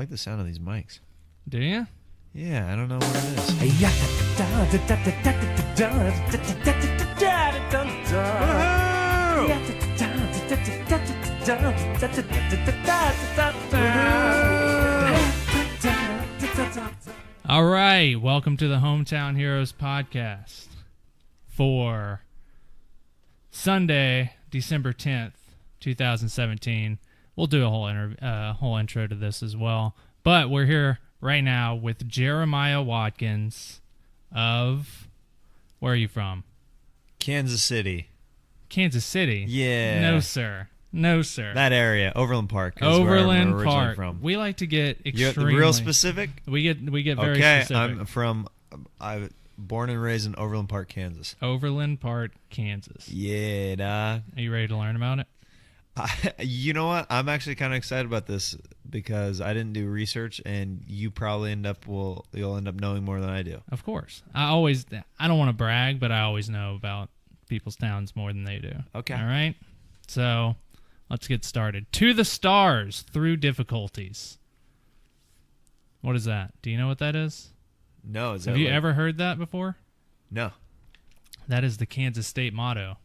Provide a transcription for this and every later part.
like the sound of these mics. Do you? Yeah, I don't know what it is. All right, welcome to the Hometown Heroes podcast for Sunday, December 10th, 2017. We'll do a whole intro to this as well, but we're here right now with Jeremiah Watkins of, where are you from? Kansas City. Kansas City? Yeah. No, sir. No, sir. That area, Overland Park. Is Overland where Park. From. We like to get extremely... You're real specific? We get very specific. I'm born and raised in Overland Park, Kansas. Overland Park, Kansas. Yeah, dog. Are you ready to learn about it? You know what? I'm actually kind of excited about this because I didn't do research, and you probably you'll end up knowing more than I do. Of course. I don't want to brag, but I always know about people's towns more than they do. Okay. All right? So, let's get started. To the stars through difficulties. What is that? Do you know what that is? No. Have you ever heard that before? No. That is the Kansas State motto.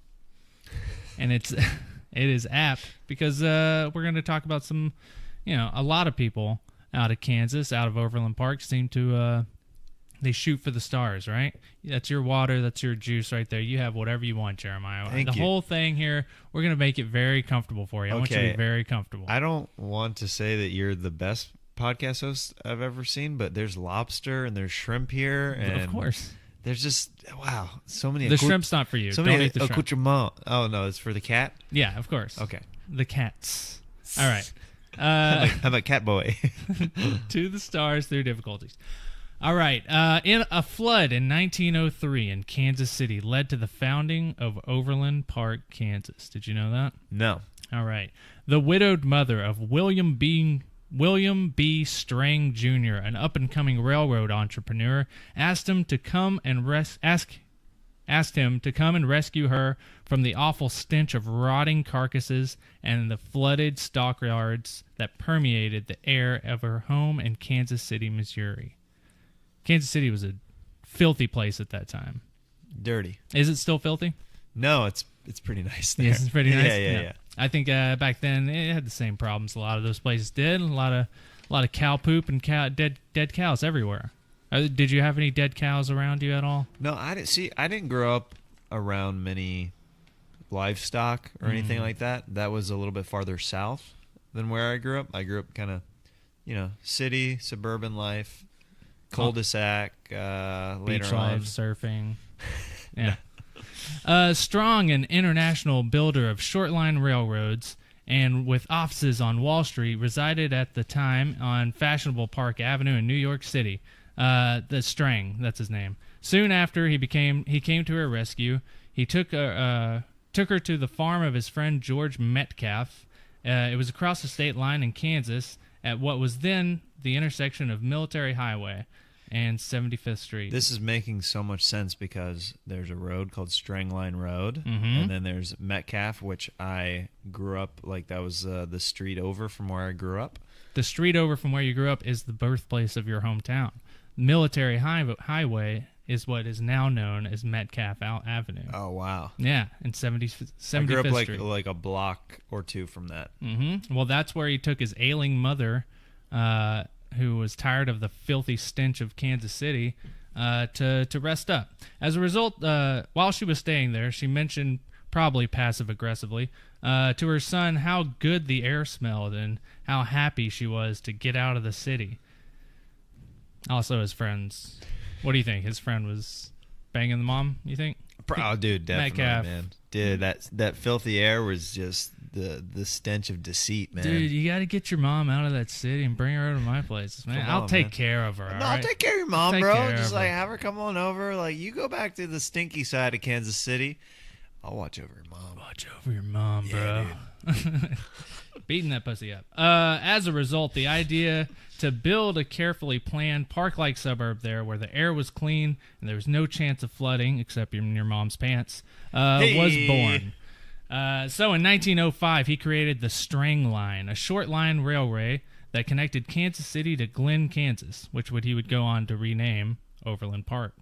And it is apt because we're going to talk about some, a lot of people out of Kansas, out of Overland Park seem to, they shoot for the stars, right? That's your water, that's your juice right there. You have whatever you want, Jeremiah. Thank you. Whole thing here, we're going to make it very comfortable for you. I want you to be very comfortable. I don't want to say that you're the best podcast host I've ever seen, but there's lobster and there's shrimp here. And of course. There's just, wow, so many... The shrimp's not for you. So don't many eat the shrimp. accoutrements. Oh, no, it's for the cat? Yeah, of course. Okay. The cats. All right. I'm a cat boy. To the stars through difficulties. All right. In a flood in 1903 in Kansas City led to the founding of Overland Park, Kansas. Did you know that? No. All right. The widowed mother of William B. Strang Jr., an up-and-coming railroad entrepreneur, asked him to come and rescue her from the awful stench of rotting carcasses and the flooded stockyards that permeated the air of her home in Kansas City, Missouri. Kansas City was a filthy place at that time. Dirty. Is it still filthy? No, it's pretty nice there. Yes, it's pretty nice. Yeah. I think back then it had the same problems a lot of those places did. A lot of cow poop and dead cows everywhere. Did you have any dead cows around you at all? No, I didn't grow up around many livestock or anything like that. That was a little bit farther south than where I grew up. I grew up kind of, city, suburban life, cul-de-sac, later beach on. life, surfing. Yeah. Strong, an international builder of short-line railroads, and with offices on Wall Street, resided at the time on fashionable Park Avenue in New York City. The Strang, that's his name. Soon after he came to her rescue. He took her to the farm of his friend George Metcalf. It was across the state line in Kansas at what was then the intersection of Military Highway and 75th Street. This is making so much sense because there's a road called Strangline Road, and then there's Metcalf, which I grew up, that was the street over from where I grew up. The street over from where you grew up is the birthplace of your hometown. Military Highway is what is now known as Metcalf Avenue. Oh, wow. Yeah, in 75th I grew up Street. like a block or two from that. Well, that's where he took his ailing mother, who was tired of the filthy stench of Kansas City, to rest up. As a result, while she was staying there, she mentioned, probably passive-aggressively, to her son how good the air smelled and how happy she was to get out of the city. Also, his friends. What do you think? His friend was banging the mom, you think? Oh, dude, definitely, Metcalf. man. Dude, that filthy air was just the stench of deceit, man. Dude, you got to get your mom out of that city and bring her over to my place, man. I'll take care of her. No, I'll take care of your mom, bro. Just have her come on over. You go back to the stinky side of Kansas City. I'll watch over your mom. Watch over your mom, bro. Dude. Beating that pussy up. As a result, the idea to build a carefully planned park-like suburb there where the air was clean and there was no chance of flooding, except in your mom's pants, was born. So in 1905, he created the Strang Line, a short line railway that connected Kansas City to Glenn, Kansas, which he would go on to rename Overland Park.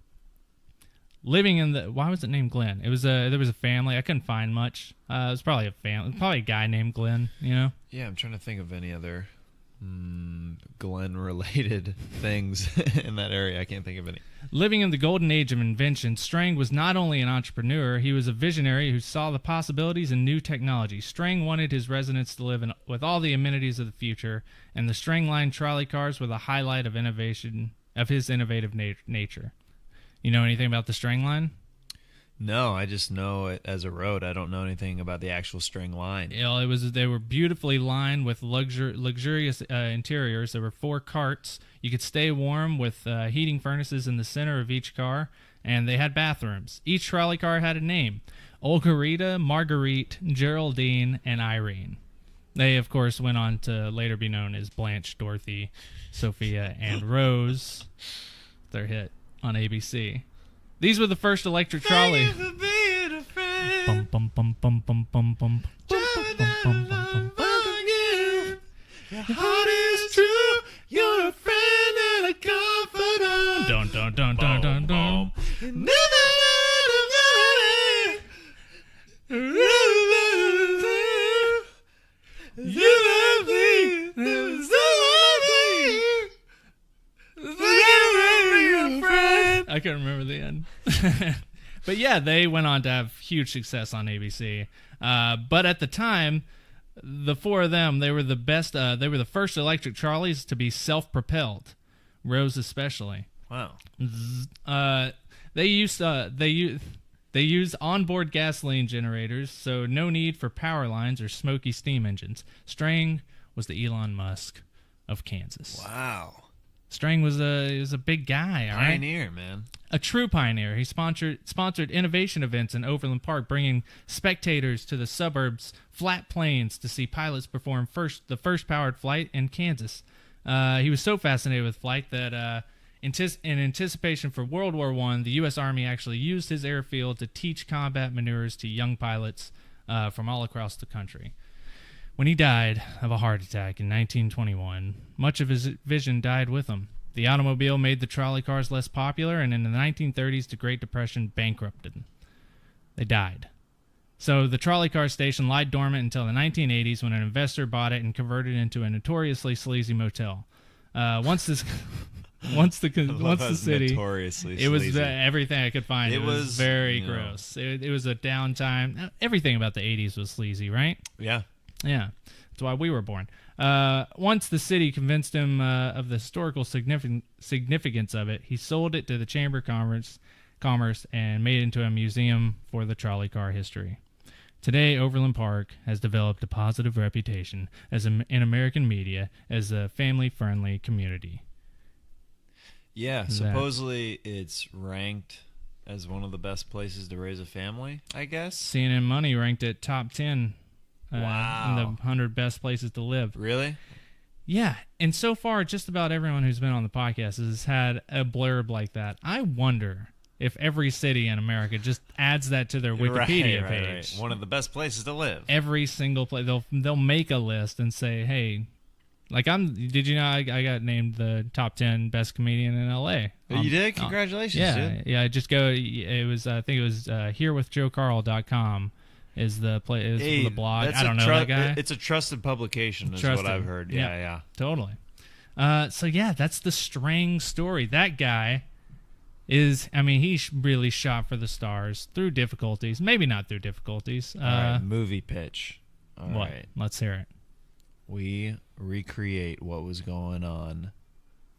Living in the... Why was it named Glenn? There was a family. I couldn't find much. It was probably a family. Probably a guy named Glenn, you know? Yeah, I'm trying to think of any other Glenn-related things in that area. I can't think of any. Living in the golden age of invention, Strang was not only an entrepreneur, he was a visionary who saw the possibilities in new technology. Strang wanted his residents to live with all the amenities of the future, and the Strang Line trolley cars were the highlight of innovation of his innovative nature. You know anything about the Strang Line? No, I just know it as a road. I don't know anything about the actual String Line. You know, they were beautifully lined with luxurious interiors. There were 4 carts. You could stay warm with heating furnaces in the center of each car, and they had bathrooms. Each trolley car had a name: Olga, Marguerite, Geraldine, and Irene. They, of course, went on to later be known as Blanche, Dorothy, Sophia, and Rose. Their hit on ABC. These were the first electric trolley. Thank you for being a friend. Bum bum bum bum bum bum bum. Bum bum bum bum. Your heart is true. You're a friend and a confidant. Dun dun dun dun dun dun. You love me. I can't remember the end. But yeah, they went on to have huge success on ABC. But at the time, the 4 of them, they were the best. They were the first electric trolleys to be self-propelled. Rose especially. Wow. They used onboard gasoline generators, so no need for power lines or smoky steam engines. Strang was the Elon Musk of Kansas. Wow. Strang was a big guy, all right? Pioneer, man. A true pioneer. He sponsored innovation events in Overland Park, bringing spectators to the suburbs' flat plains to see pilots perform the first powered flight in Kansas. He was so fascinated with flight that in anticipation for World War I, the U.S. Army actually used his airfield to teach combat maneuvers to young pilots from all across the country. When he died of a heart attack in 1921, much of his vision died with him. The automobile made the trolley cars less popular, and in the 1930s, the Great Depression bankrupted them. They died. So the trolley car station lied dormant until the 1980s when an investor bought it and converted it into a notoriously sleazy motel. Once the city, notoriously it was sleazy. everything I could find. It was very gross. It was a downtime. Everything about the 80s was sleazy, right? Yeah. Yeah, that's why we were born. Once the city convinced him of the historical significance of it, he sold it to the Chamber of Commerce and made it into a museum for the trolley car history. Today, Overland Park has developed a positive reputation in American media as a family-friendly community. Yeah, supposedly it's ranked as one of the best places to raise a family, I guess. CNN Money ranked it top 10 wow. in the 100 best places to live. Really? Yeah, and so far, just about everyone who's been on the podcast has had a blurb like that. I wonder if every city in America just adds that to their Wikipedia page. Right. One of the best places to live. Every single place. They'll make a list and say, hey, like did you know I got named the top 10 best comedian in LA? You did? Congratulations, dude. Yeah, just go. It was, I think it was herewithjoecarl.com. Is the the blog. I don't know that guy. It's a trusted publication is what I've heard. Yeah. Totally. So yeah, that's the Strang story. That guy he really shot for the stars through difficulties. Maybe not through difficulties. All right, movie pitch. All what? right. Let's hear it. We recreate what was going on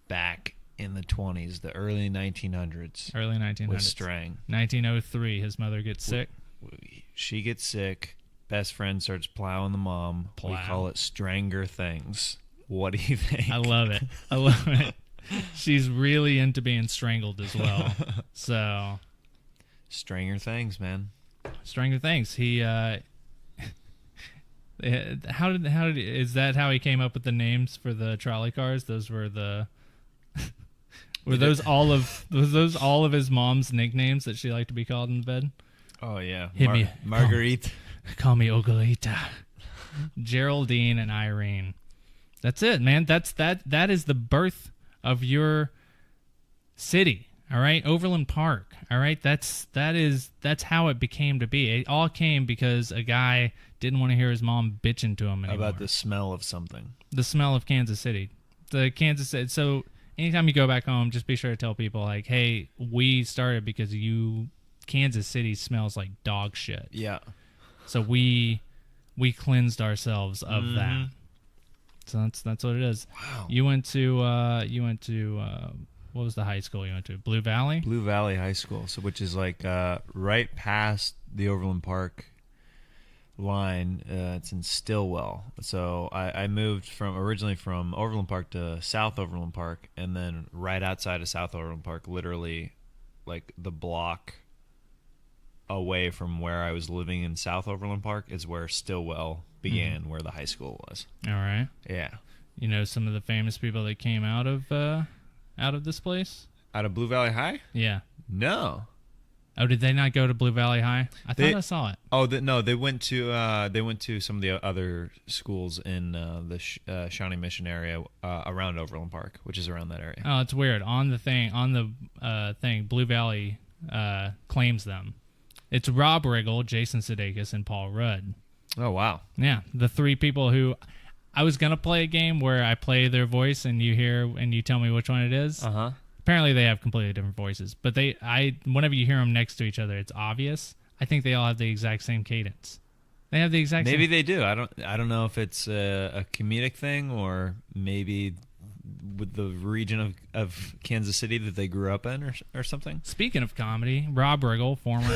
back in the 20s, the early 1900s. Early 1900s. With Strang. 1903, his mother gets sick. She gets sick. Best friend starts plowing the mom. Plow. We call it Stranger Things. What do you think? I love it. She's really into being strangled as well. So, Stranger Things, man. Stranger Things. He is that how he came up with the names for the trolley cars? Those were those all of his mom's nicknames that she liked to be called in bed? Oh yeah. Hit me, Marguerite. Call me Ogolita. Geraldine and Irene. That's it, man. That is the birth of your city. All right, Overland Park. All right, that's how it became to be. It all came because a guy didn't want to hear his mom bitching to him anymore. About the smell of something. The smell of Kansas City. So anytime you go back home, just be sure to tell people like, hey, we started because Kansas City smells like dog shit. Yeah. So we cleansed ourselves of that. So that's what it is. Wow. You went to what was the high school you went to? Blue Valley? Blue Valley High School, so which is like right past the Overland Park line. It's in Stillwell. So I moved originally from Overland Park to South Overland Park, and then right outside of South Overland Park, literally like the block away from where I was living in South Overland Park is where Stillwell began, where the high school was. All right. Yeah. You know some of the famous people that came out of this place? Out of Blue Valley High? Yeah. No. Oh, did they not go to Blue Valley High? I thought I saw it. Oh, no, they went to some of the other schools in the Shawnee Mission area around Overland Park, which is around that area. Oh, it's weird. On the thing, Blue Valley claims them. It's Rob Riggle, Jason Sudeikis, and Paul Rudd. Oh, wow. Yeah, the three people who I was gonna play a game where I play their voice and you hear and you tell me which one it is. Uh-huh. Apparently they have completely different voices, but whenever you hear them next to each other, it's obvious. I think they all have the exact same cadence. They have the exact maybe same. They do. I don't know if it's a comedic thing or maybe with the region of Kansas City that they grew up in or something. Speaking of comedy, Rob Riggle, former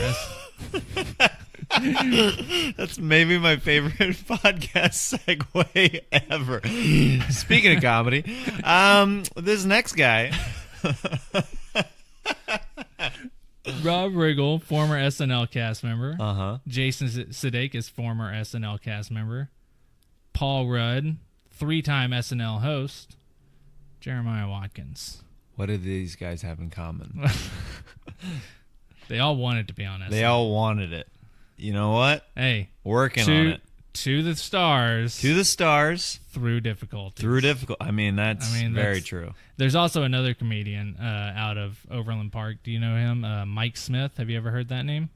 That's maybe my favorite podcast segue ever. Speaking of comedy, this next guy. Rob Riggle, former SNL cast member. Uh-huh. Jason Sudeikis, former SNL cast member. Paul Rudd, 3-time SNL host. Jeremiah Watkins. What do these guys have in common? They all wanted to be on SNL. They all wanted it. You know what? Hey. Working on it. To the stars. To the stars. Through difficulties. I mean, that's very true. There's also another comedian out of Overland Park. Do you know him? Mike Smith. Have you ever heard that name?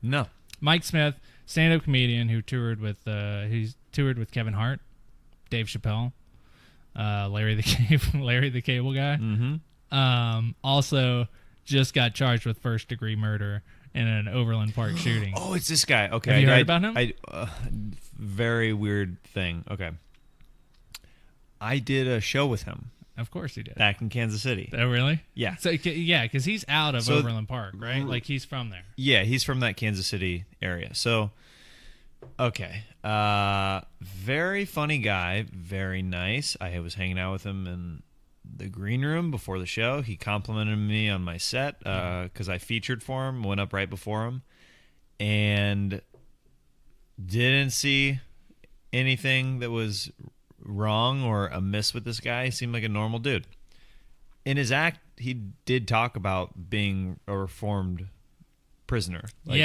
No. Mike Smith, stand-up comedian who toured with Kevin Hart, Dave Chappelle, Larry the Cable Guy. Mm-hmm. Also just got charged with first-degree murder in an Overland Park shooting. Oh, it's this guy. Okay. Have you heard about him? Very weird thing. Okay. I did a show with him. Of course you did. Back in Kansas City. Oh, really? Yeah. So, yeah, because he's out of Overland Park, right? Like, he's from there. Yeah, he's from that Kansas City area. So, okay. Very funny guy. Very nice. I was hanging out with him in the green room before the show. He complimented me on my set because I featured for him, went up right before him, and didn't see anything that was wrong or amiss with this guy. He seemed like a normal dude. In his act, he did talk about being a reformed prisoner. He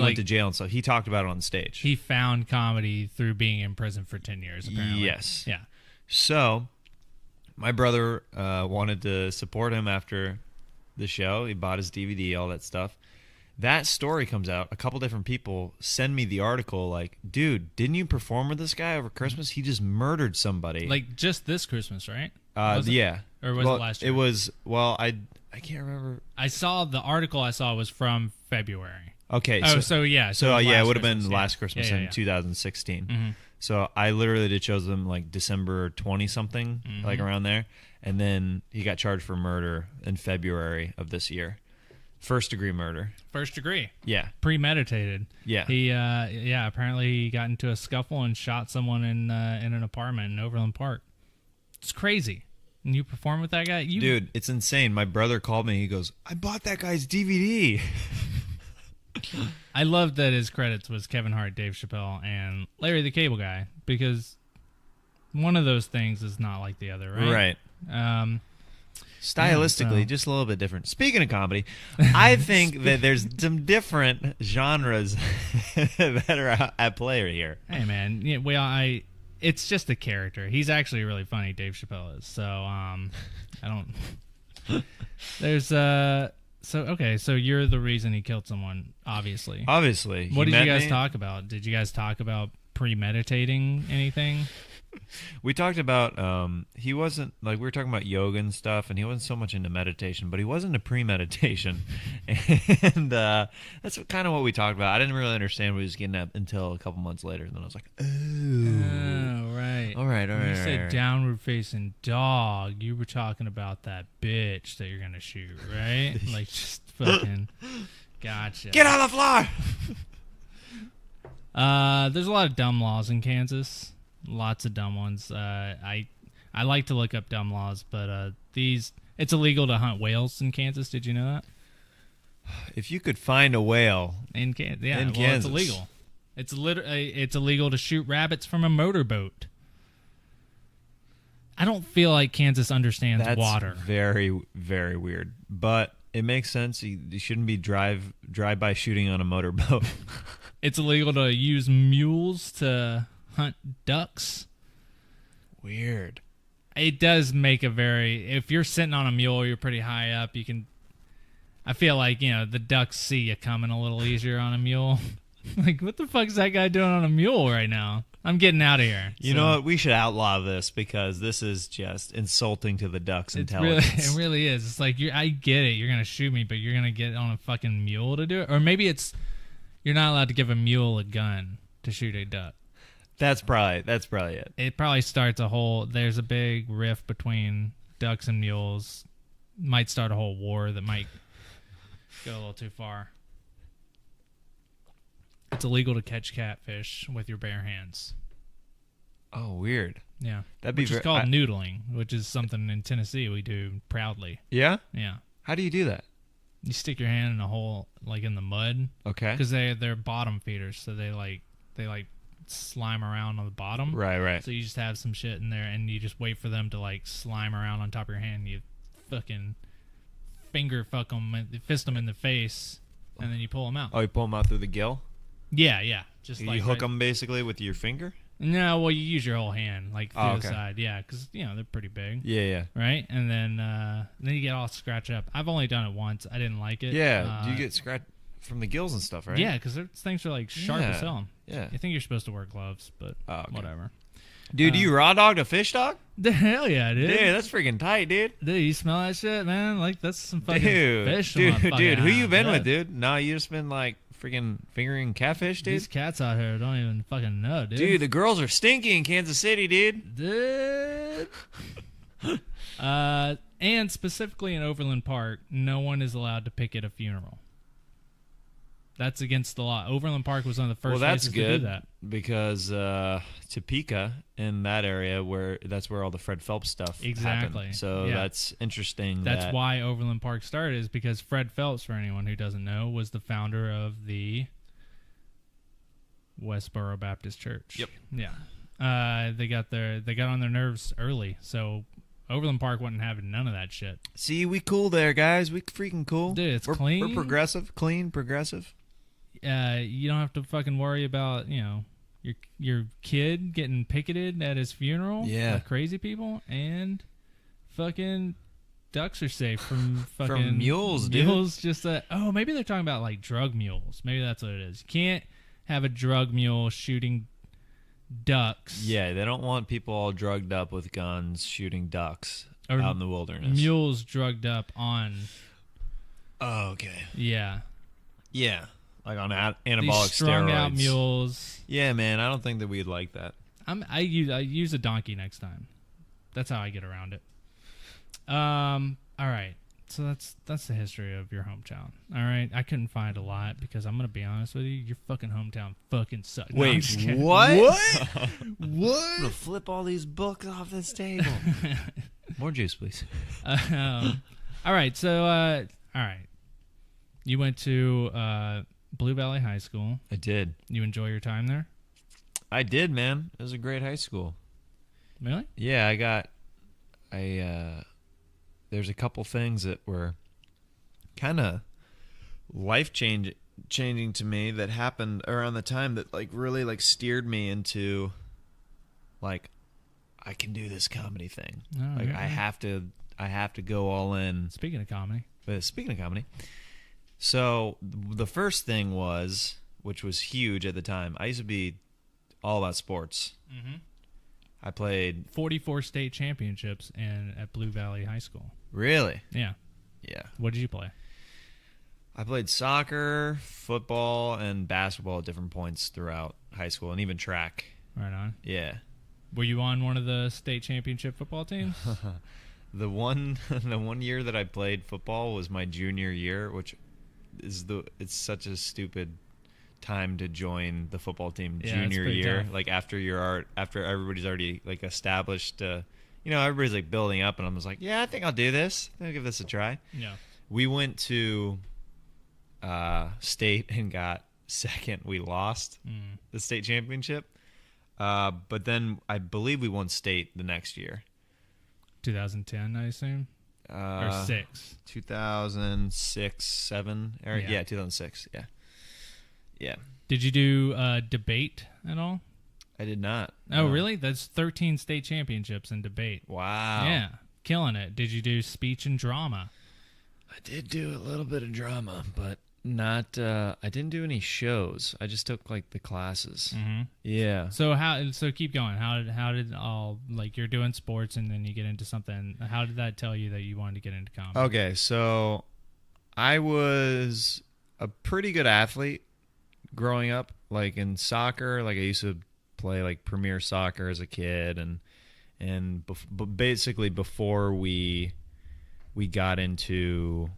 went to jail and stuff. He talked about it on stage. He found comedy through being in prison for 10 years, apparently. Yes. Yeah. So my brother wanted to support him after the show. He bought his DVD, all that stuff. That story comes out. A couple different people send me the article like, dude, didn't you perform with this guy over Christmas? He just murdered somebody. Like just this Christmas, right? Yeah. Or was it last year? It was, I can't remember. I saw the article I saw was from February. Okay. So yeah. So yeah, it would have been last Christmas Christmas in 2016. Mm-hmm. So I literally did shows them like December 20-something, like around there. And then he got charged for murder in February of this year. First-degree murder. First degree. Yeah. Premeditated. Yeah. He apparently he got into a scuffle and shot someone in an apartment in Overland Park. It's crazy. And you perform with that guy? Dude, it's insane. My brother called me. He goes, I bought that guy's DVD. I love that his credits was Kevin Hart, Dave Chappelle, and Larry the Cable Guy, because one of those things is not like the other, right? Right. Stylistically, just a little bit different. Speaking of comedy, I think that there's some different genres that are at play here. Hey, man. Yeah, it's just a character. He's actually really funny, Dave Chappelle is. So I don't. There's so you're the reason he killed someone. Obviously. What did you guys talk about? Did you guys talk about premeditating anything? We talked about he wasn't like we were talking about yoga and stuff, and he wasn't so much into meditation, but he was into premeditation, and that's kind of what we talked about. I didn't really understand what he was getting at until a couple months later, and then I was like, oh, right, all right. You said downward facing dog. You were talking about that bitch that you're gonna shoot, right? Like just fucking gotcha. Get on the floor. There's a lot of dumb laws in Kansas. Lots of dumb ones. I like to look up dumb laws, but it's illegal to hunt whales in Kansas. Did you know that? If you could find a whale in Kansas, Kansas. It's illegal. It's illegal to shoot rabbits from a motorboat. I don't feel like Kansas understands water. Very, very weird, but it makes sense. You shouldn't be drive-by shooting on a motorboat. It's illegal to use mules to hunt ducks. Weird. It does make if you're sitting on a mule, you're pretty high up, I feel like, the ducks see you coming a little easier on a mule. Like, what the fuck is that guy doing on a mule right now? I'm getting out of here. You know what? We should outlaw this because this is just insulting to the ducks' intelligence. It really is. It's like, I get it. You're going to shoot me, but you're going to get on a fucking mule to do it? Or maybe you're not allowed to give a mule a gun to shoot a duck. That's probably it. It probably starts there's a big rift between ducks and mules. Might start a whole war that might go a little too far. It's illegal to catch catfish with your bare hands. Oh, weird. Yeah. Which is called noodling, which is something in Tennessee we do proudly. Yeah? Yeah. How do you do that? You stick your hand in a hole, like in the mud. Okay. Because they're bottom feeders, so they slime around on the bottom. Right. So you just have some shit in there, and you just wait for them to slime around on top of your hand. And you fucking fist them in the face, and then you pull them out. Oh, you pull them out through the gill? Yeah. Just you hook them basically with your finger? No, well, you use your whole hand, through the side. Yeah, because they're pretty big. Yeah. Right, and then you get all scratched up. I've only done it once. I didn't like it. Yeah. Do you get scratched from the gills and stuff, right? Yeah, because those things are sharp as hell. Yeah. I think you're supposed to wear gloves, but whatever. Dude, do you raw dog a fish dog? The hell yeah, dude. Dude, that's freaking tight, dude. Dude, you smell that shit, man? That's some fucking fish. Dude, who you been with, dude? Nah, you just been freaking fingering catfish, dude? These cats out here don't even fucking know, dude. Dude, the girls are stinky in Kansas City, dude. Dude. And specifically in Overland Park, no one is allowed to picket a funeral. That's against the law. Overland Park was one of the first places to do that. Because Topeka, in that area, that's where all the Fred Phelps stuff happened. So that's interesting. That's why Overland Park started, is because Fred Phelps, for anyone who doesn't know, was the founder of the Westboro Baptist Church. Yep. Yeah. They got on their nerves early, so Overland Park wasn't having none of that shit. See, we cool there, guys. We freaking cool. Dude, we're clean. We're progressive, clean, progressive. You don't have to fucking worry about, your kid getting picketed at his funeral. Yeah. By crazy people, and fucking ducks are safe from fucking from mules, dude. Mules maybe they're talking about drug mules. Maybe that's what it is. You can't have a drug mule shooting ducks. Yeah, they don't want people all drugged up with guns shooting ducks out in the wilderness. Mules drugged up on. Oh, okay. Yeah. Yeah. Like on anabolic These strung steroids. out mules. Yeah, man. I don't think that we'd like that. I use a donkey next time. That's how I get around it. All right. So that's the history of your hometown. All right. I couldn't find a lot because I'm gonna be honest with you. Your fucking hometown fucking sucks. Wait, what? What? I'm gonna flip all these books off this table. More juice, please. All right. So all right. You went to Blue Valley High School. I did. You enjoy your time there? I did, man. It was a great high school. Really? Yeah, there's a couple things that were kind of life-changing to me that happened around the time that really steered me into like, I can do this comedy thing. Oh, Like, yeah. I have to go all in. Speaking of comedy. But speaking of comedy, so the first thing was, which was huge at the time, I used to be all about sports. Mm-hmm. I played 44 state championships at Blue Valley High School. Really? Yeah. Yeah. What did you play? I played soccer, football, and basketball at different points throughout high school, and even track. Right on. Yeah. Were you on one of the state championship football teams? The one year that I played football was my junior year, which is it's such a stupid time to join the football team junior year. Tough. Like after everybody's already like established, everybody's like building up, and I was like, yeah, I think I'll do this. I'll give this a try. Yeah. We went to state and got second. We lost the state championship, but then I believe we won state the next year. 2010, I assume, or 6. 2006, 7, or Yeah. 2006. Yeah. Did you do debate at all? I did not. Oh, No. really? That's 13 state championships in debate. Wow. Yeah, killing it. Did you do speech and drama? I did do a little bit of drama, but not. I didn't do any shows. I just took like the classes. Mm-hmm. Yeah. So keep going. How did all, like, you're doing sports and then you get into something? How did that tell you that you wanted to get into comedy? Okay, so I was a pretty good athlete growing up, like in soccer. Like I used to play like premier soccer as a kid, but basically before we got into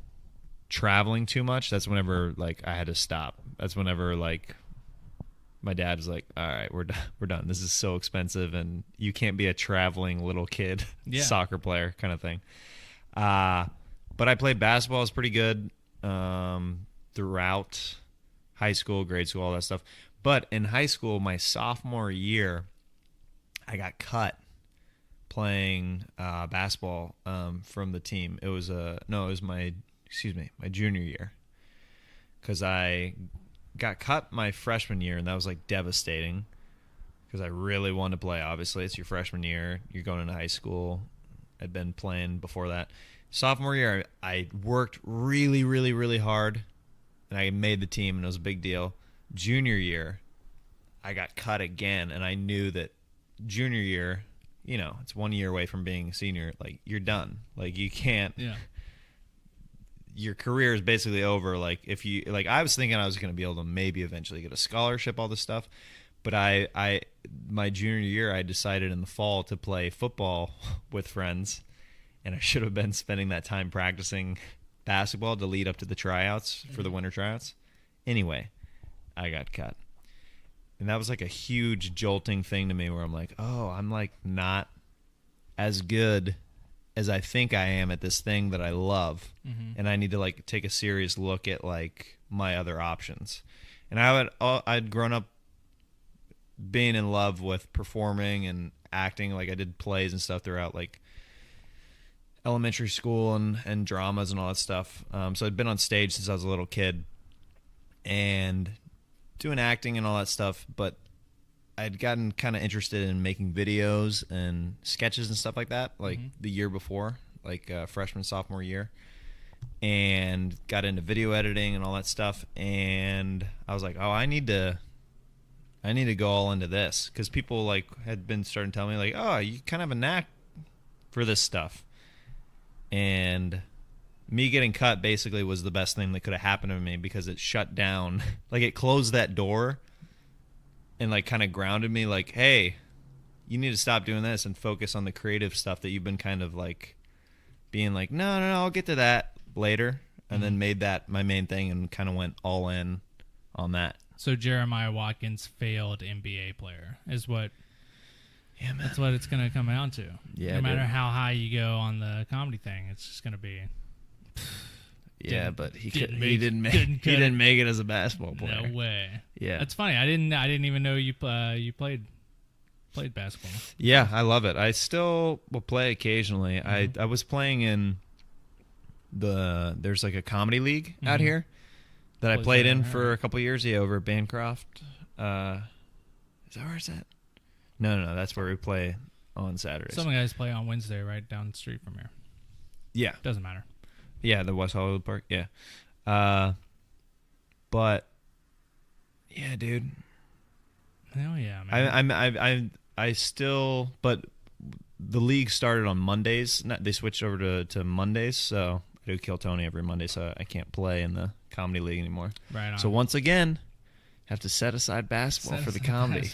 traveling too much, that's whenever like I had to stop. That's whenever like my dad was like, all right, we're done. This is so expensive, and you can't be a traveling little kid soccer player kind of thing. But I played basketball. I was pretty good throughout high school, grade school, all that stuff. But in high school, my sophomore year, I got cut playing basketball from the team. It was my junior year, because I got cut my freshman year, and that was like devastating because I really wanted to play. Obviously, it's your freshman year. You're going into high school. I'd been playing before that. Sophomore year, I worked really, really, really hard, and I made the team, and it was a big deal. Junior year, I got cut again, and I knew that junior year, it's 1 year away from being a senior. Like, you're done. Like, you can't. Yeah. Your career is basically over. Like, if you like, I was thinking I was going to be able to maybe eventually get a scholarship, all this stuff, but my junior year, I decided in the fall to play football with friends, and I should have been spending that time practicing basketball to lead up to the tryouts for the winter tryouts. Anyway, I got cut, and that was like a huge jolting thing to me, where I'm like, oh, I'm like not as good as I think I am at this thing that I love, and I need to like take a serious look at like my other options. And I'd grown up being in love with performing and acting. Like I did plays and stuff throughout like elementary school and dramas and all that stuff. So I'd been on stage since I was a little kid and doing acting and all that stuff, but I'd gotten kind of interested in making videos and sketches and stuff like that, like the year before, like freshman, sophomore year, and got into video editing and all that stuff. And I was like, oh, I need to go all into this, because people like had been starting to tell me like, oh, you kind of have a knack for this stuff. And me getting cut basically was the best thing that could have happened to me, because it shut down, like it closed that door and like kind of grounded me, like, hey, you need to stop doing this and focus on the creative stuff that you've been kind of like being like, no, I'll get to that later. And then made that my main thing and kind of went all in on that. So Jeremiah Watkins, failed NBA player, is what. Yeah, man. That's what it's going to come down to. Yeah, no matter dude. how high you go on the comedy thing, it's just going to be. Yeah, but he didn't didn't make it as a basketball player. No way. Yeah, That's funny. I didn't even know you played basketball. Yeah, I love it. I still will play occasionally. I was playing in there's like a comedy league out here that I played in for a couple of years. Yeah, over at Bancroft. Is that where it's at? No. That's where we play on Saturdays. Some guys play on Wednesday right down the street from here. Yeah. Doesn't matter. Yeah, the West Hollywood Park. Yeah. But yeah, dude. Hell yeah, man. I still, but the league started on Mondays. They switched over to Mondays, so I do Kill Tony every Monday, so I can't play in the comedy league anymore. Right on. So once again, have to set aside basketball for the comedy.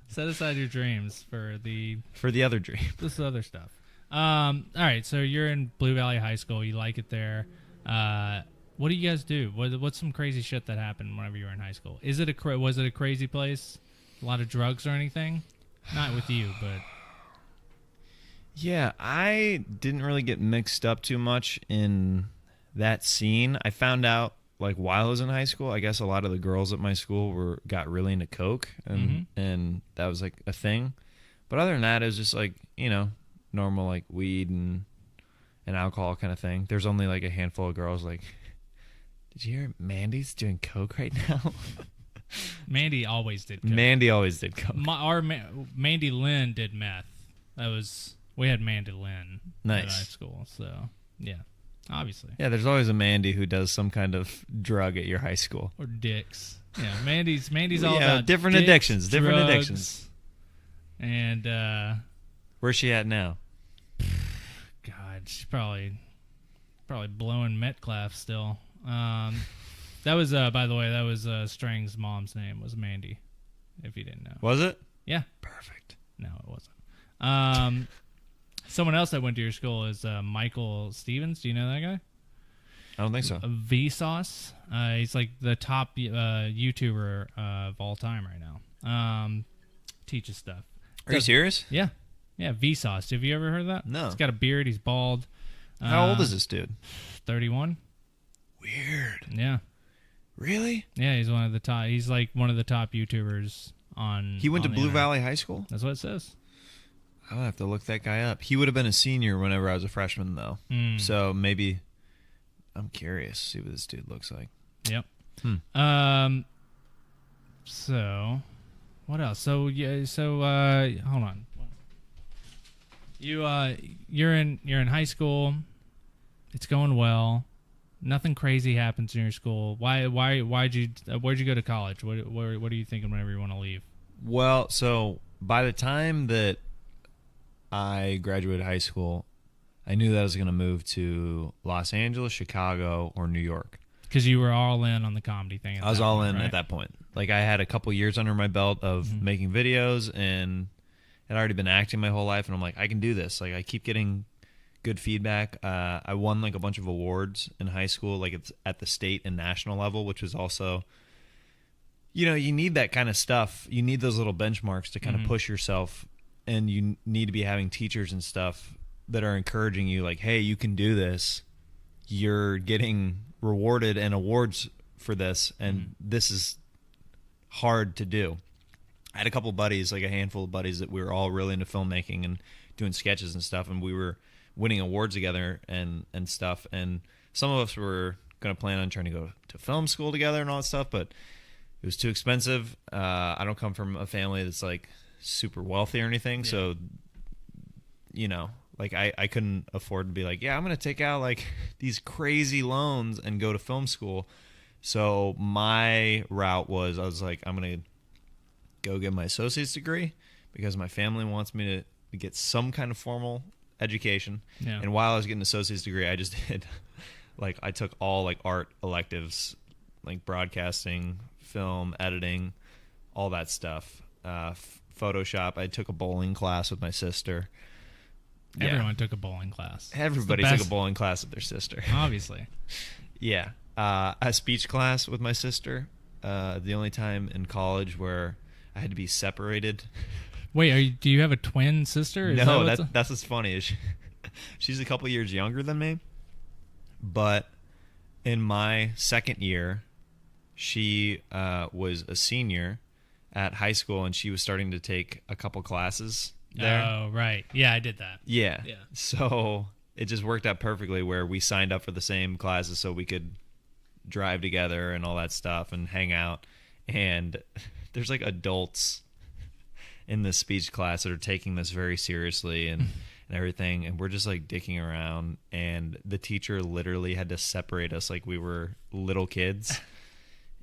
Set aside your dreams for the other dream. This other stuff. All right, so you're in Blue Valley High School. You like it there. What do you guys do? What's some crazy shit that happened whenever you were in high school? Was it a crazy place? A lot of drugs or anything? Not with you, but yeah, I didn't really get mixed up too much in that scene. I found out like while I was in high school, I guess a lot of the girls at my school got really into coke, and that was like a thing. But other than that, it was just like, you know, normal like weed and alcohol kind of thing. There's only like a handful of girls like, did you hear Mandy's doing coke right now? Mandy always did coke. Mandy always did coke. Mandy Lynn did meth. We had Mandy Lynn nice. At high school, so yeah, obviously. Yeah, there's always a Mandy who does some kind of drug at your high school. Or dicks. Yeah, Mandy's all about different dicks, addictions. Different drugs, addictions. And where's she at now? God, she's probably blowing Metcalf still. That was by the way, that was Strang's mom's name was Mandy, if you didn't know. Was it? Yeah. Perfect. No, it wasn't. Someone else that went to your school is Michael Stevens. Do you know that guy? I don't think so. Vsauce. He's like the top YouTuber of all time right now. Teaches stuff. Are you serious? Yeah. Yeah, Vsauce. Have you ever heard of that? No. He's got a beard. He's bald. How old is this dude? 31. Weird. Yeah. Really? Yeah, he's one of the top. He's like one of the top YouTubers on. He went on to the Blue internet. Valley High School? That's what it says. I'll have to look that guy up. He would have been a senior whenever I was a freshman, though. So maybe I'm curious to see what this dude looks like. Yep. So what else? So yeah. So hold on. You're in high school. It's going well. Nothing crazy happens where'd you go to college? What are you thinking whenever you want to leave? Well, so by the time that I graduated high school, I knew that I was going to move to Los Angeles, Chicago, or New York. Because you were all in on the comedy thing. I was all in at that point. Like I had a couple years under my belt of making videos, and I'd already been acting my whole life, and I'm like, I can do this. Like I keep getting good feedback. I won like a bunch of awards in high school, like it's at the state and national level, which was also, you know, you need that kind of stuff. You need those little benchmarks to kind of push yourself, and you need to be having teachers and stuff that are encouraging you like, hey, you can do this. You're getting rewarded and awards for this, and this is hard to do. I had a couple buddies, like a handful of buddies, that we were all really into filmmaking and doing sketches and stuff, and we were winning awards together and stuff. And some of us were going to plan on trying to go to film school together and all that stuff, but it was too expensive. I don't come from a family that's like super wealthy or anything, so you know, like I couldn't afford to be like, yeah, I'm going to take out like these crazy loans and go to film school. So my route was, I was like, I'm going to go get my associate's degree because my family wants me to get some kind of formal education. Yeah. And while I was getting an associate's degree, I just did like, I took all like art electives, like broadcasting, film, editing, all that stuff. Photoshop. I took a bowling class with my sister. Everyone took a bowling class. Everybody took a bowling class with their sister. Obviously. Yeah. A speech class with my sister. The only time in college where I had to be separated. Wait, do you have a twin sister? No, that's what's funny. She's a couple years younger than me. But in my second year, she was a senior at high school, and she was starting to take a couple classes there. Oh, right. Yeah, I did that. Yeah. So it just worked out perfectly where we signed up for the same classes so we could drive together and all that stuff and hang out. And there's like adults in this speech class that are taking this very seriously and everything, and we're just like dicking around, and the teacher literally had to separate us like we were little kids.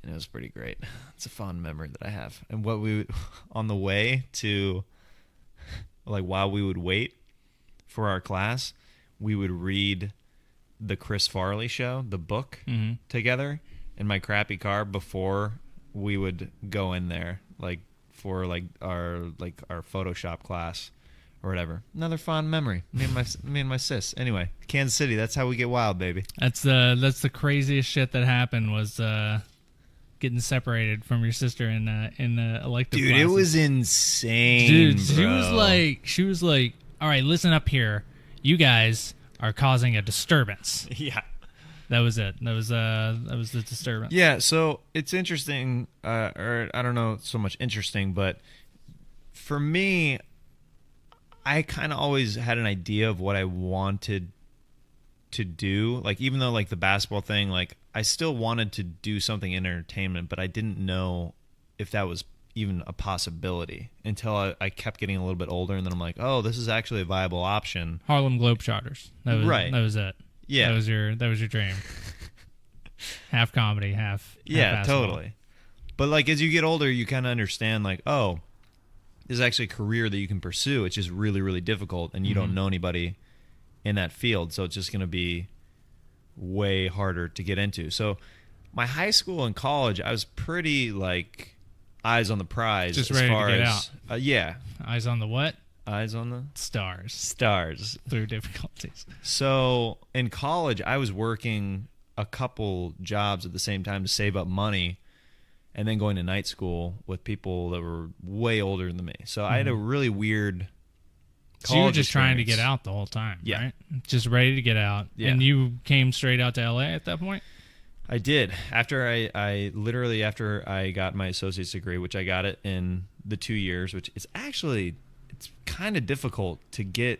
And it was pretty great. It's a fond memory that I have. And what we would, on the way to, like, while we would wait for our class, we would read the Chris Farley show, the book, together in my crappy car before we would go in there, like for like our Photoshop class or whatever. Another fond memory. Me and my sis. Anyway, Kansas City. That's how we get wild, baby. That's the craziest shit that happened was getting separated from your sister in the elective Dude, classes. it was insane. Dude, bro. she was like, all right, listen up here. You guys are causing a disturbance. Yeah. That was it. That was the disturbance. Yeah, so it's interesting, or I don't know so much interesting, but for me, I kind of always had an idea of what I wanted to do. Like, even though, like, the basketball thing, like, I still wanted to do something in entertainment, but I didn't know if that was even a possibility until I kept getting a little bit older, and then I'm like, oh, this is actually a viable option. Harlem Globetrotters. That was, right. That was it. Yeah. That was your dream. Half comedy, half basketball. Totally. But like as you get older, you kind of understand like, oh, this is actually a career that you can pursue. It's just really, really difficult, and you don't know anybody in that field, so it's just going to be way harder to get into. So my high school and college, I was pretty like eyes on the prize. Just as ready far to get as, out. Yeah. Eyes on the what? Eyes on the Stars. Through difficulties. So in college, I was working a couple jobs at the same time to save up money, and then going to night school with people that were way older than me. So I had a really weird college So you were just trying to experience. get out the whole time, Yeah. right? Just ready to get out. Yeah. And you came straight out to L.A. at that point? I did. After I literally, after I got my associate's degree, which I got it in the 2 years, which is actually, it's kind of difficult to get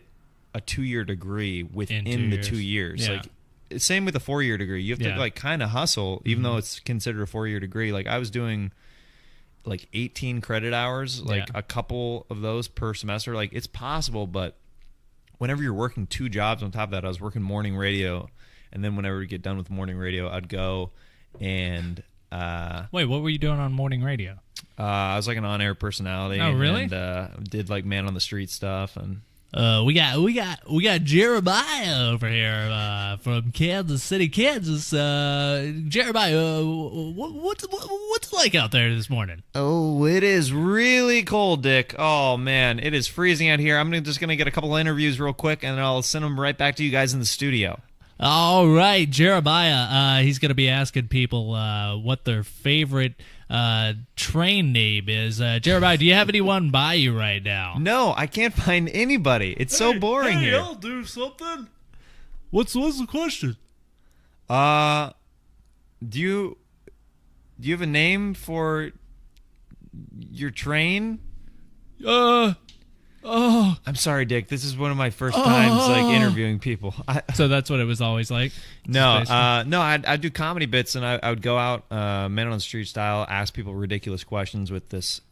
a 2-year degree within the 2 years. Yeah. Like, same with a 4-year degree. You have to like kind of hustle, even though it's considered a 4-year degree. Like I was doing like 18 credit hours, like a couple of those per semester. Like it's possible, but whenever you're working 2 jobs on top of that, I was working morning radio, and then whenever we get done with morning radio, I'd go and Wait, what were you doing on morning radio? I was like an on-air personality. Oh, really? And did like man on the street stuff. And We got Jeremiah over here from Kansas City, Kansas. Jeremiah, what's it like out there this morning? oh, it is really cold, Dick. Oh man, it is freezing out here. I'm just gonna get a couple of interviews real quick, and then I'll send them right back to you guys in the studio. All right, Jeremiah. He's going to be asking people what their favorite train name is. Jeremiah, do you have anyone by you right now? No, I can't find anybody. It's so boring here. I'll do something. What's the question? Do you have a name for your train? I'm sorry, Dick. This is one of my first times like interviewing people. So that's what it was always like? No, I'd do comedy bits, and I would go out, man on the street style, ask people ridiculous questions with this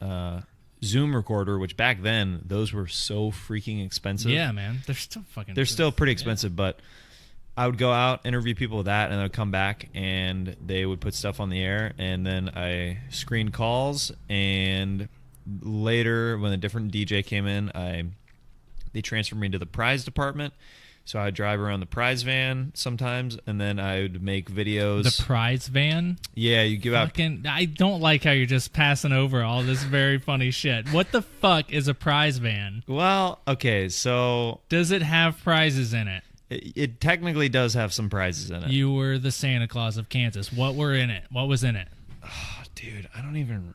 Zoom recorder, which back then, those were so freaking expensive. Yeah, man. They're still pretty expensive, but I would go out, interview people with that, and I'd come back, and they would put stuff on the air, and then I screened calls, and later, when a different DJ came in, they transferred me to the prize department. So I would drive around the prize van sometimes, and then I would make videos. The prize van? Yeah, you give out. I don't like how you're just passing over all this very funny shit. What the fuck is a prize van? Well, okay, so Does it have prizes in it? it technically does have some prizes in it. You were the Santa Claus of Kansas. What were in it? What was in it? Oh, dude, I don't even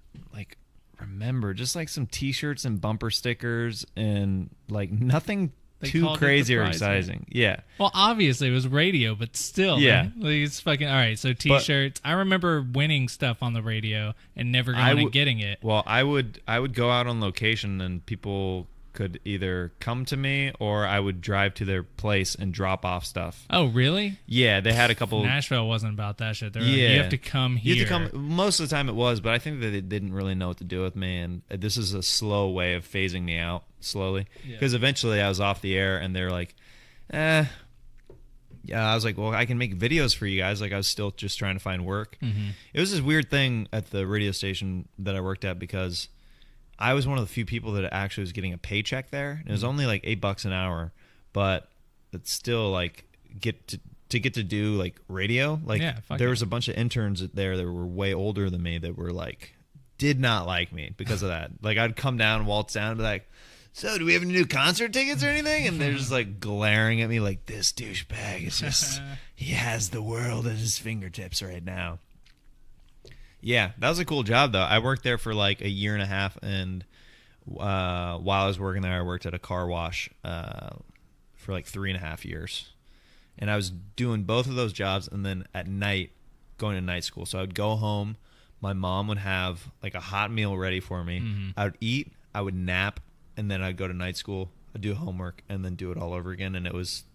remember. Just like some T-shirts and bumper stickers and like nothing too crazy or exciting. Yeah. Well, obviously it was radio, but still. Yeah. Man, like, it's fucking all right. So T-shirts. I remember winning stuff on the radio and never going and getting it. Well, I would go out on location and people could either come to me or I would drive to their place and drop off stuff. Oh, really? Yeah, they had a couple. Nashville wasn't about that shit. They're Yeah, like, you have to come here. You have to come. Most of the time it was, but I think that they didn't really know what to do with me, and this is a slow way of phasing me out slowly. Because eventually I was off the air, and they're like, Yeah, I was like, well, I can make videos for you guys. Like, I was still just trying to find work. Mm-hmm. It was this weird thing at the radio station that I worked at because I was one of the few people that actually was getting a paycheck there. And it was only like $8 an hour, but it's still like get to do like radio. Like, there was a bunch of interns there that were way older than me that were like, did not like me because of that. Like, I'd come down, waltz down, and be like, so do we have any new concert tickets or anything? And they're just like glaring at me like, this douchebag is just, he has the world at his fingertips right now. Yeah, that was a cool job though. I worked there for like a year and a half, and while I was working there, I worked at a car wash for like 3.5 years. And I was doing both of those jobs, and then at night going to night school. So I would go home, my mom would have like a hot meal ready for me. Mm-hmm. I would eat, I would nap, and then I'd go to night school, I'd do homework, and then do it all over again. And it was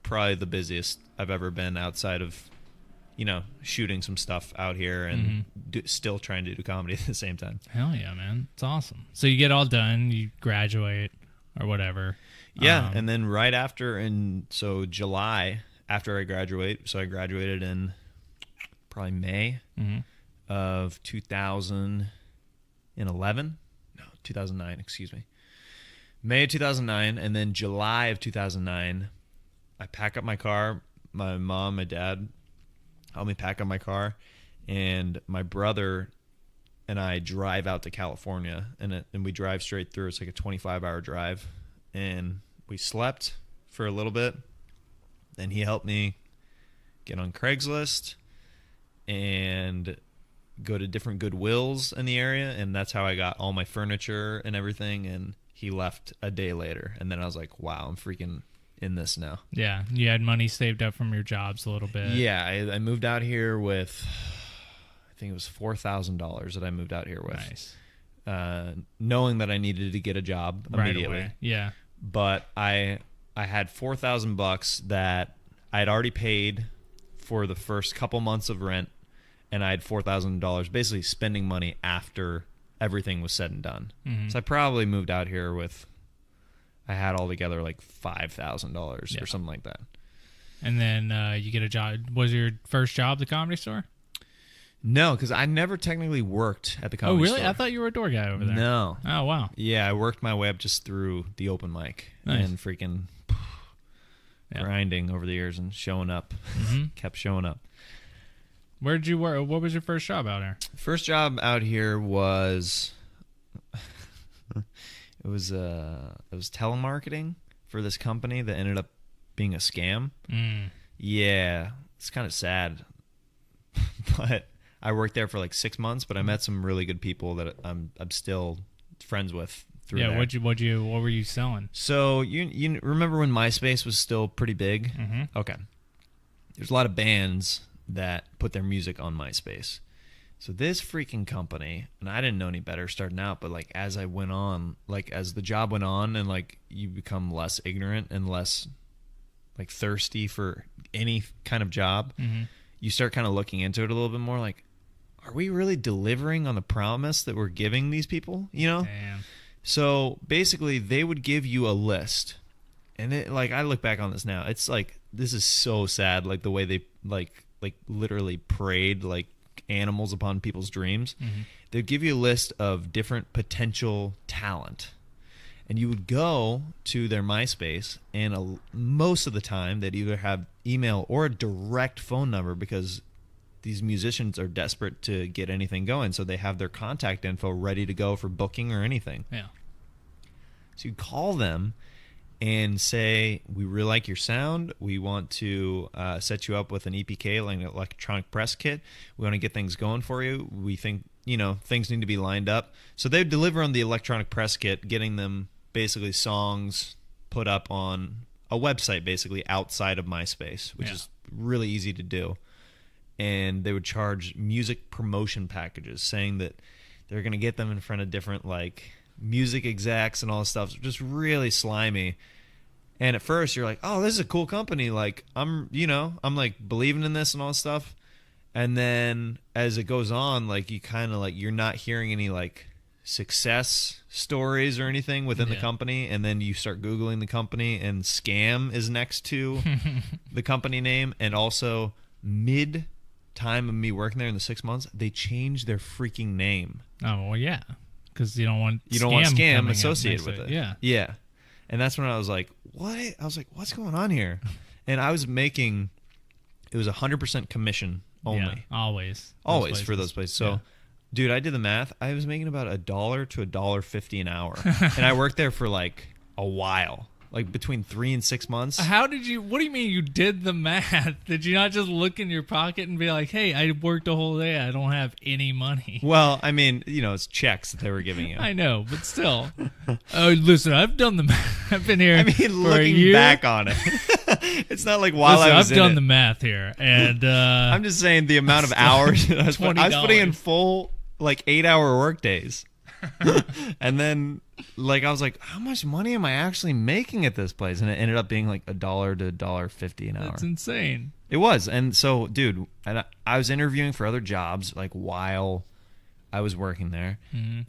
probably the busiest I've ever been outside of, shooting some stuff out here and still trying to do comedy at the same time. Hell yeah, man. It's awesome. So you get all done, you graduate or whatever. Yeah, and then right after, so July after I graduate, so I graduated in probably May of 2011. No, 2009, excuse me. May of 2009, and then July of 2009, I pack up my car. My mom, my dad helped me pack up my car, and my brother and I drive out to California, and we drive straight through. It's like a 25-hour drive, and we slept for a little bit. Then he helped me get on Craigslist and go to different Goodwills in the area, and that's how I got all my furniture and everything. And he left a day later, and then I was like, wow, I'm freaking in this now. Yeah, you had money saved up from your jobs a little bit. Yeah, I moved out here with, I think it was $4,000 that I moved out here with. Nice. Knowing that I needed to get a job immediately. Right away. Yeah. But I had $4,000 that I had already paid for the first couple months of rent, and I had $4,000 basically spending money after everything was said and done. So I probably moved out here with, I had all together like $5,000 or something like that. And then you get a job. Was your first job the Comedy Store? No, because I never technically worked at the Comedy Store. Oh, really? I thought you were a door guy over there. No. Oh, wow. Yeah, I worked my way up just through the open mic and freaking grinding over the years and showing up. Kept showing up. Where did you work? What was your first job out there? First job out here was it was telemarketing for this company that ended up being a scam. Yeah, it's kind of sad, but I worked there for like 6 months. But I met some really good people that I'm still friends with through there. What were you selling? So you remember when MySpace was still pretty big? Okay, there's a lot of bands that put their music on MySpace. So this freaking company, and I didn't know any better starting out, but like as I went on, like as the job went on, and like you become less ignorant and less like thirsty for any kind of job, you start kind of looking into it a little bit more. Like, are we really delivering on the promise that we're giving these people? Damn. So basically, they would give you a list, and it, like I look back on this now, it's like this is so sad. Like the way they like literally preyed like animals upon people's dreams. They'd give you a list of different potential talent, and you would go to their MySpace, and most of the time they'd either have email or a direct phone number, because these musicians are desperate to get anything going, so they have their contact info ready to go for booking or anything. Yeah. So you call them and say, we really like your sound. We want to set you up with an EPK, like an electronic press kit. We want to get things going for you. We think, things need to be lined up. So they would deliver on the electronic press kit, getting them basically songs put up on a website basically outside of MySpace, which is really easy to do. And they would charge music promotion packages, saying that they're going to get them in front of different like music execs and all this stuff. Just really slimy. And at first you're like, oh, this is a cool company. Like I'm like believing in this and all this stuff. And then as it goes on, like you kind of like, you're not hearing any like success stories or anything within the company. And then you start Googling the company and scam is next to the company name. And also mid time of me working there in the 6 months, they changed their freaking name. Oh, well, yeah. Because you don't want scam associated with it. Yeah. Yeah. And that's when I was like, what? I was like, what's going on here? And I was making, it was 100% commission only. Yeah, always for those places. So, dude, I did the math. I was making about $1 to $1.50 an hour. And I worked there for like a while. Like between 3 and 6 months. What do you mean you did the math? Did you not just look in your pocket and be like, hey, I worked a whole day. I don't have any money. Well, I mean, it's checks that they were giving you. I know, but still. Oh, listen, I've done the math. I've been here for a year. Looking back on it. It's not like I've done the math here. And I'm just saying the amount of hours I was putting in full, like 8-hour work days. And then like I was like, how much money am I actually making at this place? And it ended up being like $1 to $1.50 an hour. That's insane. It was. And so, dude, I was interviewing for other jobs like while I was working there,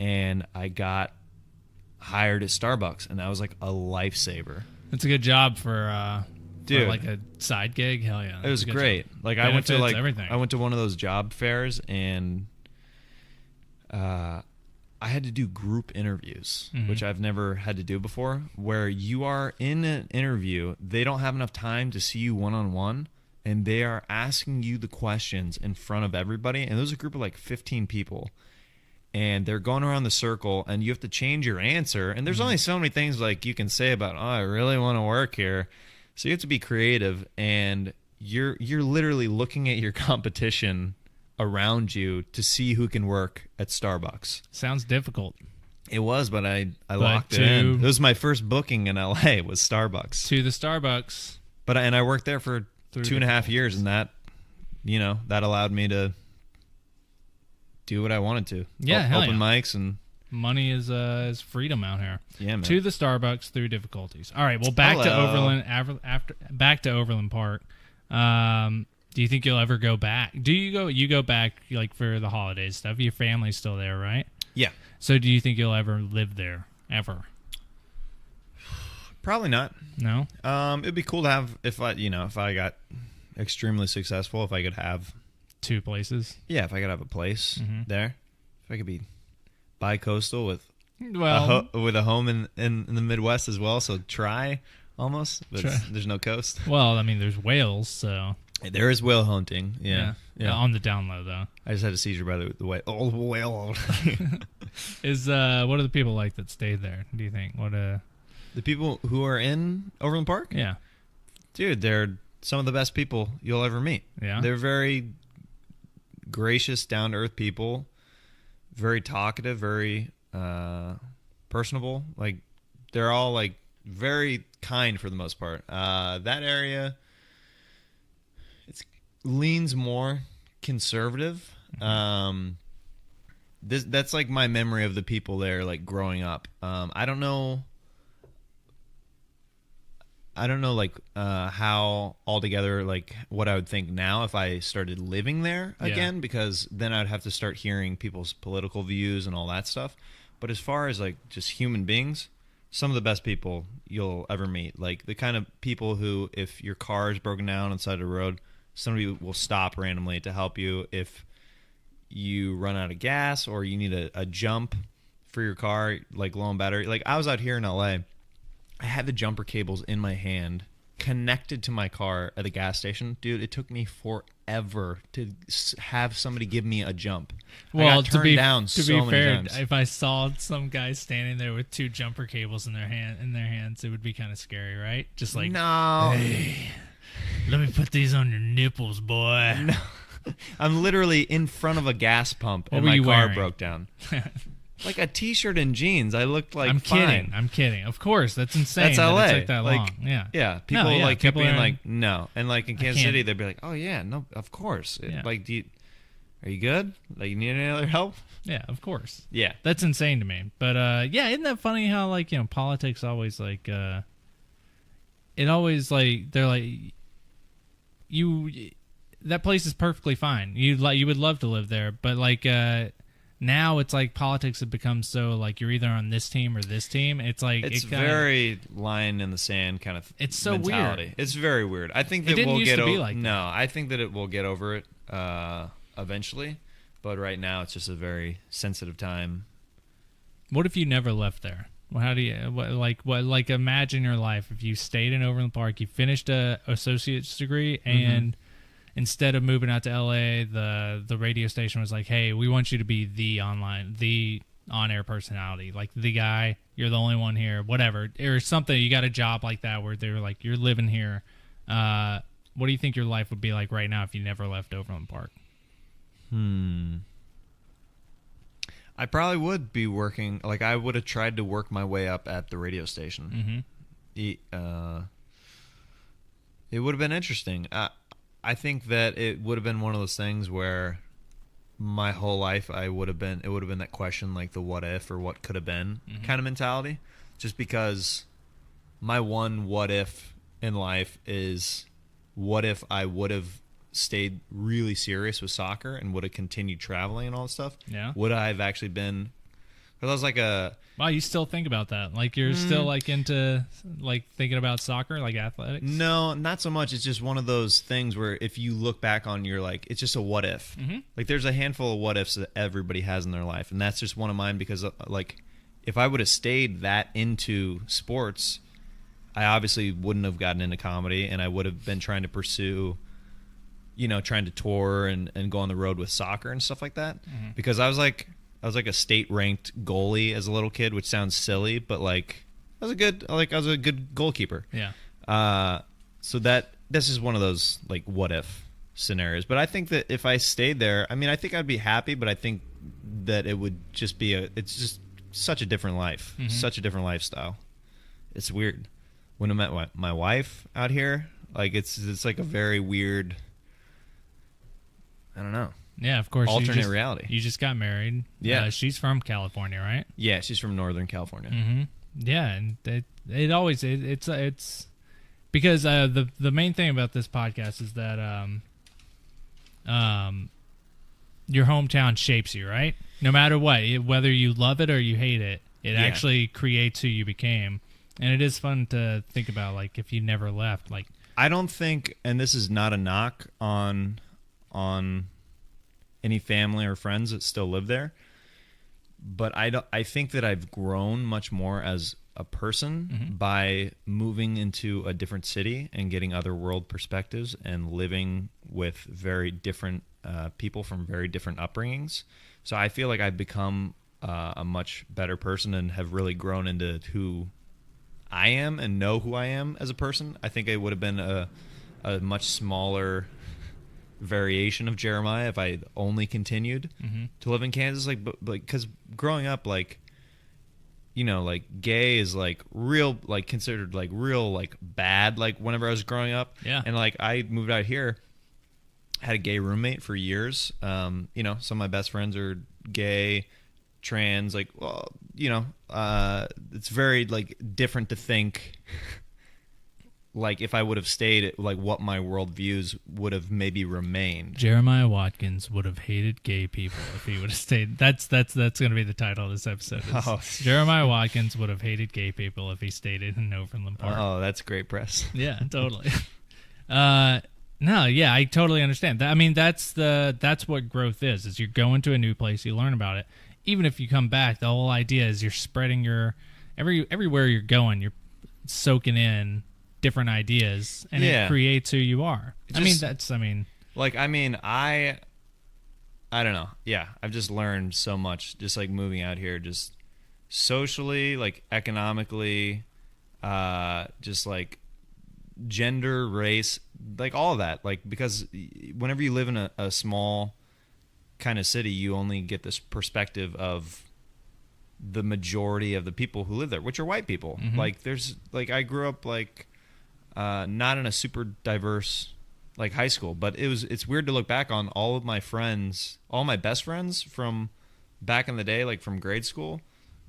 and I got hired at Starbucks, and that was like a lifesaver. It's a good job for like a side gig. Hell yeah, it was great. Job. Like Benefits, I went to everything. I went to one of those job fairs, and I had to do group interviews, which I've never had to do before, where you are in an interview, they don't have enough time to see you one-on-one, and they are asking you the questions in front of everybody, and there's a group of like 15 people, and they're going around the circle, and you have to change your answer, and there's only so many things like you can say about, oh, I really want to work here, so you have to be creative, and you're literally looking at your competition around you to see who can work at Starbucks. Sounds difficult. It was, but I locked it in. It was my first booking in LA was Starbucks. To the Starbucks. But I worked there for 2.5 years, and that allowed me to do what I wanted to. Yeah, open mics, and money is freedom out here. Yeah, man. To the Starbucks through difficulties. All right, well, back to Overland Park. Do you think you'll ever go back? You go back like for the holidays stuff? Your family's still there, right? Yeah. So do you think you'll ever live there ever? Probably not. No. It'd be cool to have if I got extremely successful, if I could have 2 places. Yeah, if I could have a place there, if I could be bi-coastal with a home in the Midwest as well. So almost, but there's no coast. Well, I mean, there's whales, so. There is whale hunting, yeah. On the down low, though. I just had a seizure by the whale. Oh, the whale. What are the people like that stayed there? Do you think? The people who are in Overland Park? Yeah, dude, they're some of the best people you'll ever meet. Yeah, they're very gracious, down to earth people. Very talkative, very personable. Like they're all like very kind for the most part. That area. Leans more conservative. That's like my memory of the people there, like growing up. I don't know like how altogether like what I would think now if I started living there again, because then I'd have to start hearing people's political views and all that stuff. But as far as like just human beings, some of the best people you'll ever meet. Like the kind of people who, if your car is broken down on the side of the road, somebody will stop randomly to help you if you run out of gas or you need a jump for your car, like low on battery. Like I was out here in LA, I had the jumper cables in my hand connected to my car at the gas station. Dude, it took me forever to have somebody give me a jump. Well, I got turned down to so be many fair, times. if I saw some guy standing there with 2 jumper cables in their hands, it would be kind of scary, right? Just like, no. Hey, let me put these on your nipples, boy. No. I'm literally in front of a gas pump and what my were you car wearing? broke down. Like a t-shirt and jeans. I looked like I'm kidding. Of course, that's insane. That's LA. That it took that long. Yeah. People kept being like, no. And like in Kansas can't. City, they'd be like, oh yeah, no, of course. Yeah. Like, Are you good? Like, you need any other help? Yeah, of course. Yeah. That's insane to me. But yeah, isn't that funny how like, politics always like it always like they're like you that place is perfectly fine. You would love to live there, but like now it's like politics have become so like you're either on this team or this team. It's like it's very line in the sand kind of it's so mentality. weird. It's very weird. I think that didn't we'll used get to be over like that. No, I think that it will get over it eventually, but right now it's just a very sensitive time. What if you never left there? Well, how do you like imagine your life if you stayed in Overland Park, you finished a associate's degree, and instead of moving out to LA, the radio station was like, "Hey, we want you to be the on-air personality, like the guy. You're the only one here, whatever, or something." You got a job like that where they were like, "You're living here." What do you think your life would be like right now if you never left Overland Park? I probably would be working. Like, I would have tried to work my way up at the radio station. It would have been interesting. I think that it would have been one of those things where my whole life it would have been that question, like the what if or what could have been kind of mentality. Just because my one what if in life is, what if I would have stayed really serious with soccer and would have continued traveling and all that stuff? Yeah. Would I have actually been? Because I was like Wow, you still think about that? Like you're still like into like thinking about soccer, like athletics? No, not so much. It's just one of those things where if you look back on your like, it's just a what if. Like there's a handful of what ifs that everybody has in their life, and that's just one of mine because like if I would have stayed that into sports, I obviously wouldn't have gotten into comedy, and I would have been trying to pursue, trying to tour and go on the road with soccer and stuff like that. Because I was like a state ranked goalie as a little kid, which sounds silly, but like I was a good goalkeeper. Yeah. So this is one of those like what if scenarios. But I think that if I stayed there, I mean, I think I'd be happy, but I think that it would just be it's just such a different life, such a different lifestyle. It's weird. When I met my wife out here, like it's like a very weird, I don't know. Yeah, of course. Alternate reality. You just got married. Yeah. She's from California, right? Yeah, she's from Northern California. Yeah, and it's because the main thing about this podcast is that your hometown shapes you, right? No matter what, whether you love it or you hate it, it actually creates who you became. And it is fun to think about, like, if you never left. Like, I don't think, and this is not a knock on any family or friends that still live there, but I think that I've grown much more as a person by moving into a different city and getting other world perspectives and living with very different people from very different upbringings. So I feel like I've become a much better person and have really grown into who I am and know who I am as a person. I think it would have been a much smaller variation of Jeremiah if I only continued to live in Kansas. Like, because growing up, like, like gay is like real, like considered like real, like bad. Like whenever I was growing up, and like I moved out here, had a gay roommate for years. Some of my best friends are gay, trans, like, well, it's very like different to think like if I would have stayed, like what my worldviews would have maybe remained. Jeremiah Watkins would have hated gay people if he would have stayed. That's going to be the title of this episode. Jeremiah Watkins would have hated gay people if he stayed in Overland Park. Oh, that's great press. Yeah, totally. No, yeah, I totally understand. I mean, that's what growth is you're going to a new place, you learn about it. Even if you come back, the whole idea is you're spreading everywhere you're going, you're soaking in different ideas, and it creates who you are. I don't know. Yeah, I've just learned so much just like moving out here, just socially, like economically, just like gender, race, like all of that. Like, because whenever you live in a small kind of city, you only get this perspective of the majority of the people who live there, which are white people. Like, there's like, I grew up like not in a super diverse like high school. But it's weird to look back on all of my friends, all my best friends from back in the day, like from grade school,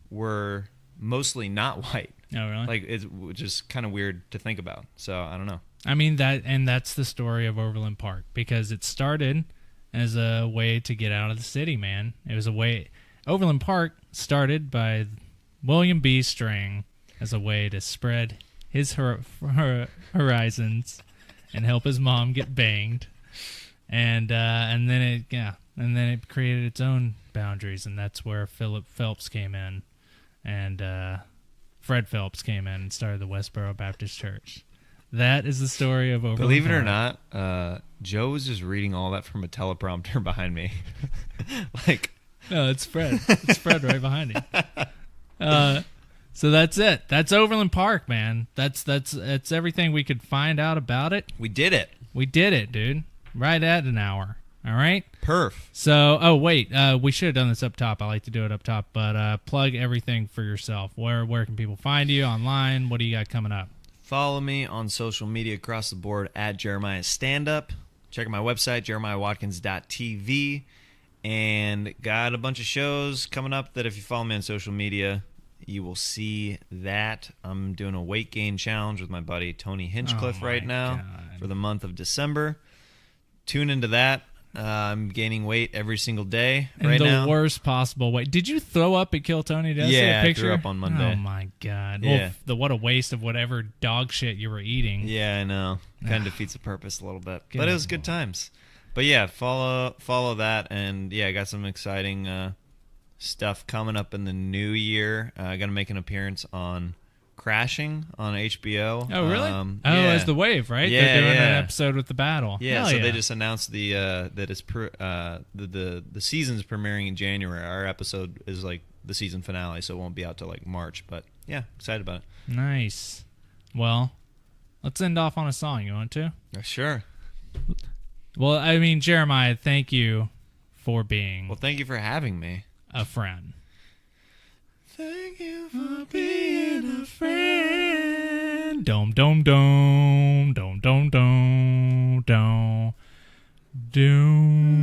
were mostly not white. Oh, really? Like it's just kind of weird to think about. So I don't know. I mean, that's the story of Overland Park, because it started as a way to get out of the city, man. It was a way. Overland Park started by William B. String as a way to spread his horizons and help his mom get banged, and then it created its own boundaries, and that's where Philip Phelps came in, and Fred Phelps came in and started the Westboro Baptist Church. That is the story of Overland Believe it Park. or not, Joe was just reading all that from a teleprompter behind me. Like, no, it's Fred. It's Fred right behind you. So that's it. That's Overland Park, man. That's everything we could find out about it. we did it. We did it, dude. Right at an hour. All right. Perf. So, we should have done this up top. I like to do it up top, but plug everything for yourself. Where can people find you online? What do you got coming up? Follow me on social media across the board at Jeremiah Standup. Check out my website, jeremiahwatkins.tv. And got a bunch of shows coming up that if you follow me on social media, you will see that. I'm doing a weight gain challenge with my buddy Tony Hinchcliffe right now for the month of December. Tune into that. I'm gaining weight every single day right now. The worst possible way. Did you throw up at Kill Tony? Did I see a picture? I threw up on Monday. Oh, my God. Yeah. Well, what a waste of whatever dog shit you were eating. Yeah, I know. Kind of defeats the purpose a little bit. But it was good times. But yeah, follow that. And yeah, I got some exciting stuff coming up in the new year. I got to make an appearance on Crashing on HBO. Oh, really? Yeah. As the Wave, right? Yeah, They're doing yeah. an episode with the battle. Yeah, Hell so yeah. they just announced that it's the season's premiering in January. Our episode is like the season finale, so it won't be out till like March. But yeah, excited about it. Nice. Well, let's end off on a song. You want to? Sure. Well, I mean, Jeremiah, thank you for being Well, thank you for having me. a friend. Thank you for being a friend. Dome, dome, dome, dome, dome, dome, dome, dome.